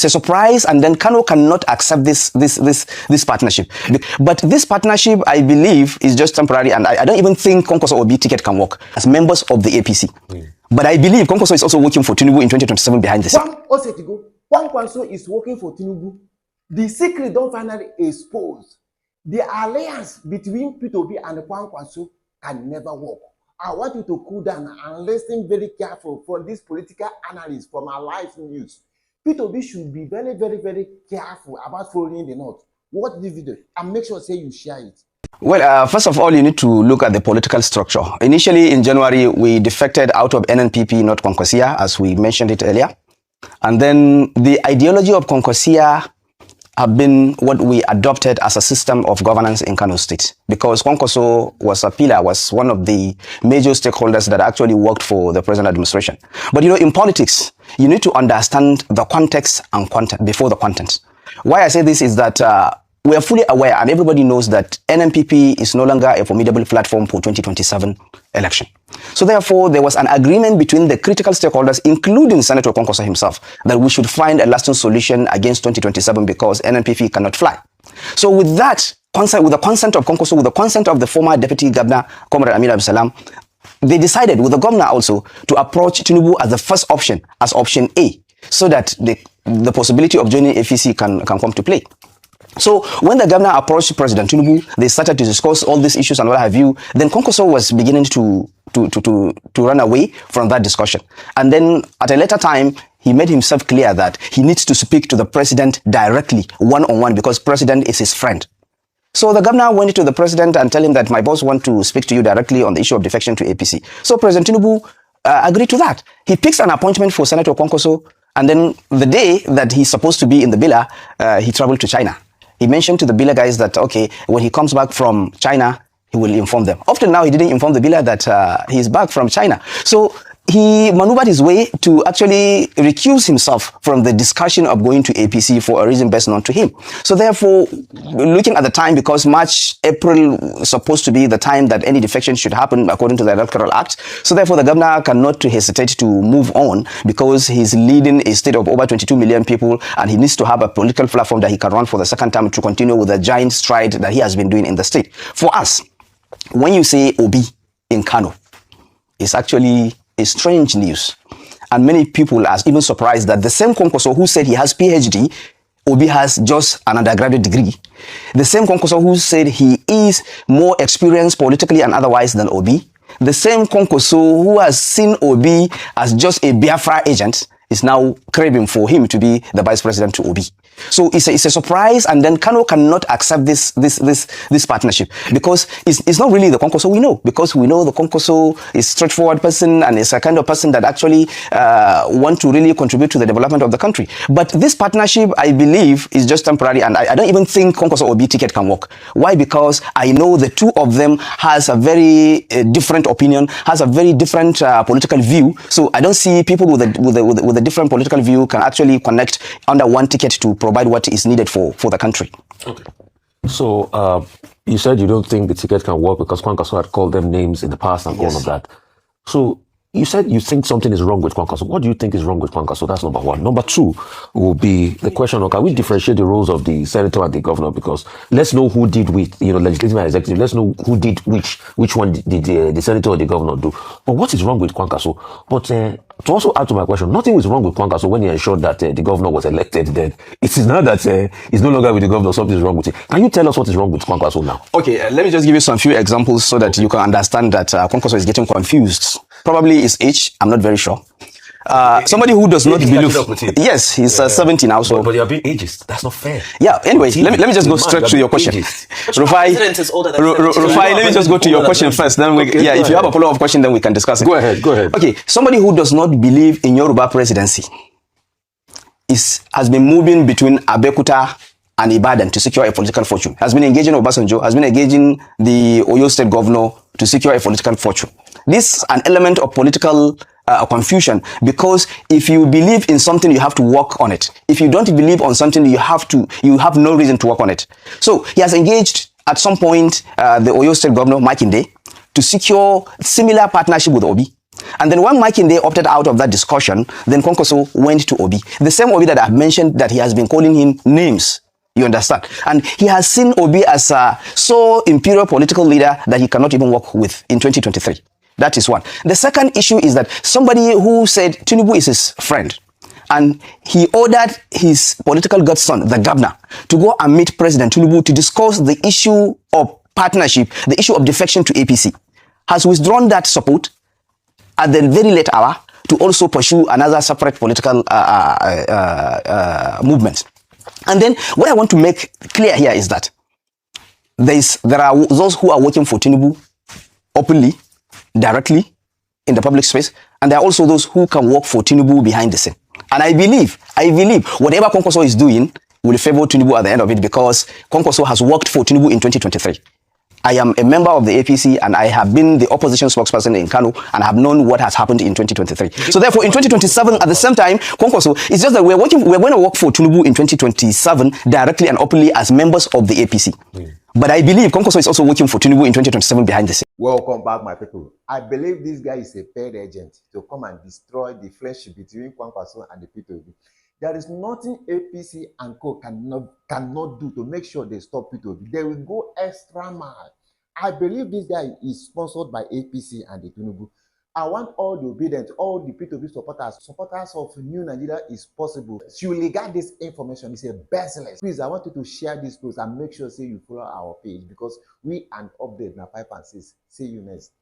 a surprise, and then Kano cannot accept this partnership. But this partnership, I believe, is just temporary, and I don't even think Kwankwaso Obi ticket can work as members of the APC. But I believe Kwankwaso is also working for Tinubu in 2027 behind the scene. Kwankwaso is working for Tinubu. The secret don't finally expose. The alliance between P2B and Kwankwaso can never work. I want you to cool down and listen very careful for this political analyst from our live news. P2B should be very, very, very careful about following the North. Watch this video and make sure say you share it. Well, first of all, you need to look at the political structure. Initially, in January, we defected out of NNPP, not Kwankwasia, as we mentioned it earlier. And then the ideology of Kwankwasia have been what we adopted as a system of governance in Kano State, because Kwankwaso was a pillar, was one of the major stakeholders that actually worked for the present administration. But you know, in politics, you need to understand the context and content before the content. Why I say this is that we are fully aware, and everybody knows, that NNPP is no longer a formidable platform for 2027 election. So therefore, there was an agreement between the critical stakeholders, including Senator Kwankwaso himself, that we should find a lasting solution against 2027 because NNPP cannot fly. So with that, with the consent of Kwankwaso, with the consent of the former Deputy Governor, Comrade Amir Absalam, they decided, with the governor also, to approach Tinubu as the first option, as option A, so that the possibility of joining APC can come to play. So when the governor approached President Tinubu, they started to discuss all these issues and what have you. Then Kwankwaso was beginning to run away from that discussion. And then at a later time, he made himself clear that he needs to speak to the president directly, one-on-one, because president is his friend. So the governor went to the president and told him that my boss wants to speak to you directly on the issue of defection to APC. So President Tinubu agreed to that. He picks an appointment for Senator Kwankwaso, and then the day that he's supposed to be in the Bila, he traveled to China. He mentioned to the Bila guys that, okay, when he comes back from China, he will inform them. Up till now, he didn't inform the Bila that he's back from China. So he maneuvered his way to actually recuse himself from the discussion of going to APC for a reason best known to him. So therefore, looking at the time, because March, April is supposed to be the time that any defection should happen according to the Electoral Act. So therefore, the governor cannot hesitate to move on, because he's leading a state of over 22 million people, and he needs to have a political platform that he can run for the second time to continue with the giant stride that he has been doing in the state. For us, when you say Obi in Kano, it's actually a strange news, and many people are even surprised that the same Kwankwaso who said he has PhD, Obi has just an undergraduate degree. The same Kwankwaso who said he is more experienced politically and otherwise than Obi, the same Kwankwaso who has seen Obi as just a Biafra agent, is now craving for him to be the vice president to Obi. So it's a surprise, and then Kano cannot accept this partnership, because it's not really the Kwankwaso we know, because we know the Kwankwaso is a straightforward person and is a kind of person that actually want to really contribute to the development of the country. But this partnership, I believe, is just temporary, and I don't even think Kwankwaso Obi ticket can work. Why? Because I know the two of them has a very different opinion, has a very different political view. So I don't see people with a different political view can actually connect under one ticket to provide what is needed for the country. Okay. So you said you don't think the ticket can work because Kwankwaso had called them names in the past and all of that. So you said you think something is wrong with Kwankwaso. What do you think is wrong with Kwankwaso? That's number one. Number two will be the question of, can we differentiate the roles of the senator and the governor? Because let's know who did with, legislative and executive. Let's know who did which one did the senator or the governor do. But what is wrong with Kwankwaso? But to also add to my question, nothing was wrong with Kwankwaso when he ensured that the governor was elected then. It is now that he's no longer with the governor, something is wrong with it. Can you tell us what is wrong with Kwankwaso now? Okay, let me just give you some few examples so that you can understand that Kwankwaso is getting confused. Probably his age, I'm not very sure. Somebody who does not believe. Yes, he's 70 now. So, but you're being ageist. That's not fair. Yeah. Anyway, let me just go straight to your question. Rufai, let me just go to your question first. Then if you have a follow-up question, then we can discuss it. Go ahead. Okay. Somebody who does not believe in Yoruba presidency has been moving between Abeokuta and Ibadan to secure a political fortune. Has been engaging Obasanjo. Has been engaging the Oyo State governor to secure a political fortune. This is an element of political confusion, because if you believe in something, you have to work on it. If you don't believe on something, you have no reason to work on it. So he has engaged at some point the Oyo State governor, Makinde, to secure similar partnership with Obi. And then when Makinde opted out of that discussion, then Kwankwaso went to Obi. The same Obi that I've mentioned that he has been calling him names. You understand? And he has seen Obi as a so imperial political leader that he cannot even work with in 2023. That is one. The second issue is that somebody who said Tinubu is his friend, and he ordered his political godson, the governor, to go and meet President Tinubu to discuss the issue of partnership, the issue of defection to APC, has withdrawn that support at the very late hour to also pursue another separate political movement. And then what I want to make clear here is that there are those who are working for Tinubu openly, directly, in the public space, and there are also those who can work for Tinubu behind the scene. And I believe whatever Kwankwaso is doing will favor Tinubu at the end of it, because Kwankwaso has worked for Tinubu in 2023. I am a member of the APC and I have been the opposition spokesperson in Kano and have known what has happened in 2023. So therefore in 2027 at the same time, Kwankwaso, it's just that we're going to work for Tinubu in 2027 directly and openly as members of the APC. But I believe Kwankwaso is also working for Tinubu in 2027 behind the scene. Welcome back, my people. I believe this guy is a paid agent to come and destroy the friendship between Kwankwaso and the P2B. There is nothing APC and Co cannot do to make sure they stop P2B. They will go extra mile. I believe this guy is sponsored by APC and the Tinubu. I want all the obedient, all the P2B supporters of New Nigeria is possible. You will get this information. It's a bestseller. Please, I want you to share this post and make sure say you follow our page, because we and update now 5 and 6. See you next.